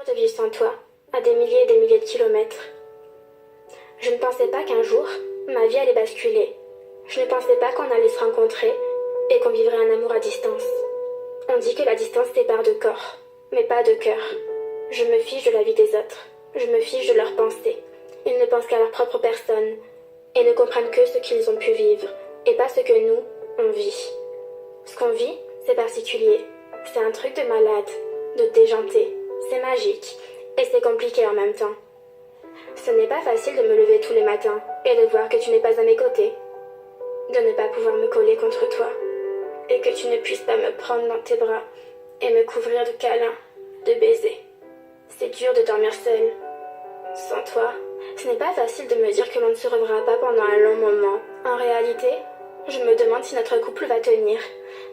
de vivre sans toi, à des milliers et des milliers de kilomètres. Je ne pensais pas qu'un jour, ma vie allait basculer. Je ne pensais pas qu'on allait se rencontrer et qu'on vivrait un amour à distance. On dit que la distance sépare de corps, mais pas de cœur. Je me fiche de la vie des autres. Je me fiche de leurs pensées. Ils ne pensent qu'à leur propre personne et ne comprennent que ce qu'ils ont pu vivre et pas ce que nous, on vit. Ce qu'on vit, c'est particulier. C'est un truc de malade, de déjanté. C'est magique et c'est compliqué en même temps. Ce n'est pas facile de me lever tous les matins et de voir que tu n'es pas à mes côtés. De ne pas pouvoir me coller contre toi et que tu ne puisses pas me prendre dans tes bras et me couvrir de câlins, de baisers. C'est dur de dormir seule. Sans toi, ce n'est pas facile de me dire que l'on ne se reverra pas pendant un long moment. En réalité, je me demande si notre couple va tenir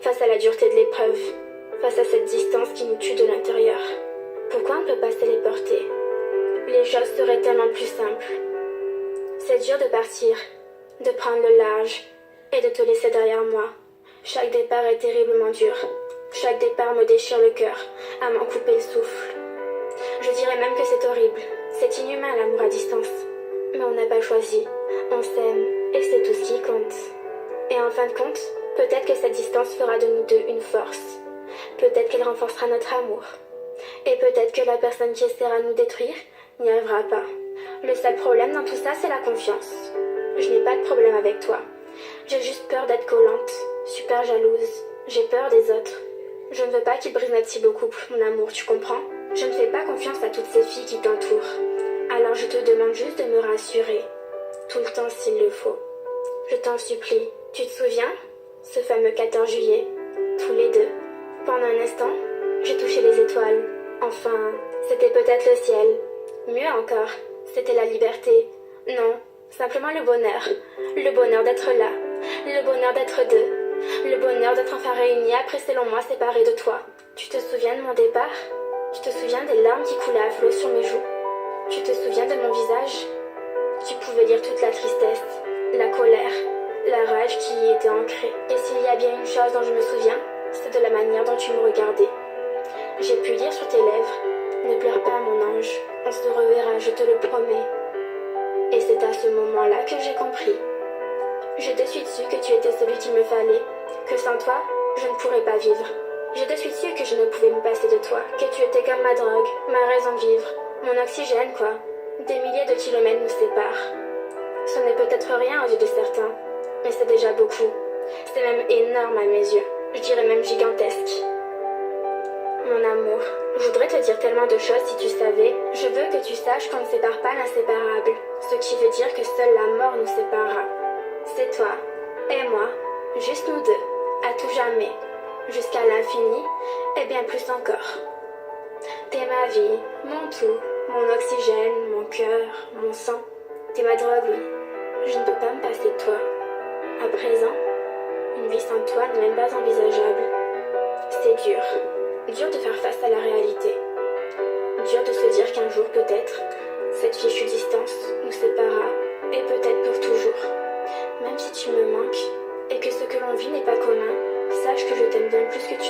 face à la dureté de l'épreuve, face à cette distance qui nous tue de l'intérieur. Pourquoi on ne peut pas se téléporter? Les choses seraient tellement plus simples. C'est dur de partir, de prendre le large et de te laisser derrière moi. Chaque départ est terriblement dur. Chaque départ me déchire le cœur, à m'en couper le souffle. Je dirais même que c'est horrible. C'est inhumain l'amour à distance. Mais on n'a pas choisi. On s'aime et c'est tout ce qui compte. Et en fin de compte, peut-être que cette distance fera de nous deux une force. Peut-être qu'elle renforcera notre amour. Et peut-être que la personne qui essaiera de nous détruire n'y arrivera pas. Le seul problème dans tout ça, c'est la confiance. Je n'ai pas de problème avec toi. J'ai juste peur d'être collante, super jalouse. J'ai peur des autres. Je ne veux pas qu'ils brisent notre si beau couple, mon amour, tu comprends? Je ne fais pas confiance à toutes ces filles qui t'entourent. Alors je te demande juste de me rassurer. Tout le temps s'il le faut. Je t'en supplie. Tu te souviens? Ce fameux 14 juillet. Tous les deux. Pendant un instant, j'ai touché les étoiles. Enfin, c'était peut-être le ciel. Mieux encore, c'était la liberté. Non, simplement le bonheur. Le bonheur d'être là. Le bonheur d'être deux. Le bonheur d'être enfin réunis après selon moi séparés de toi. Tu te souviens de mon départ? Tu te souviens des larmes qui coulaient à flot sur mes joues? Tu te souviens de mon visage? Tu pouvais lire toute la tristesse, la colère, la rage qui y était ancrée. Et s'il y a bien une chose dont je me souviens, c'est de la manière dont tu me regardais. J'ai pu lire sur tes lèvres: ne pleure pas, mon ange, on se reverra, je te le promets. Et c'est à ce moment-là que j'ai compris. J'ai de suite su que tu étais celui qu'il me fallait, que sans toi, je ne pourrais pas vivre. J'ai de suite su que je ne pouvais me passer de toi, que tu étais comme ma drogue, ma raison de vivre, mon oxygène, quoi. Des milliers de kilomètres nous séparent. Ce n'est peut-être rien aux yeux de certains, mais c'est déjà beaucoup. C'est même énorme à mes yeux, je dirais même gigantesque. Mon amour, je voudrais te dire tellement de choses si tu savais. Je veux que tu saches qu'on ne sépare pas l'inséparable, ce qui veut dire que seule la mort nous séparera. C'est toi et moi, juste nous deux, à tout jamais, jusqu'à l'infini et bien plus encore. T'es ma vie, mon tout, mon oxygène, mon cœur, mon sang. T'es ma drogue, oui. Je ne peux pas me passer de toi. À présent, une vie sans toi n'est même pas envisageable. C'est dur. Dur de faire face à la réalité. Dur de se dire qu'un jour, peut-être, cette fichue distance nous séparera, et peut-être pour toujours. Même si tu me manques, et que ce que l'on vit n'est pas commun, sache que je t'aime bien plus que tu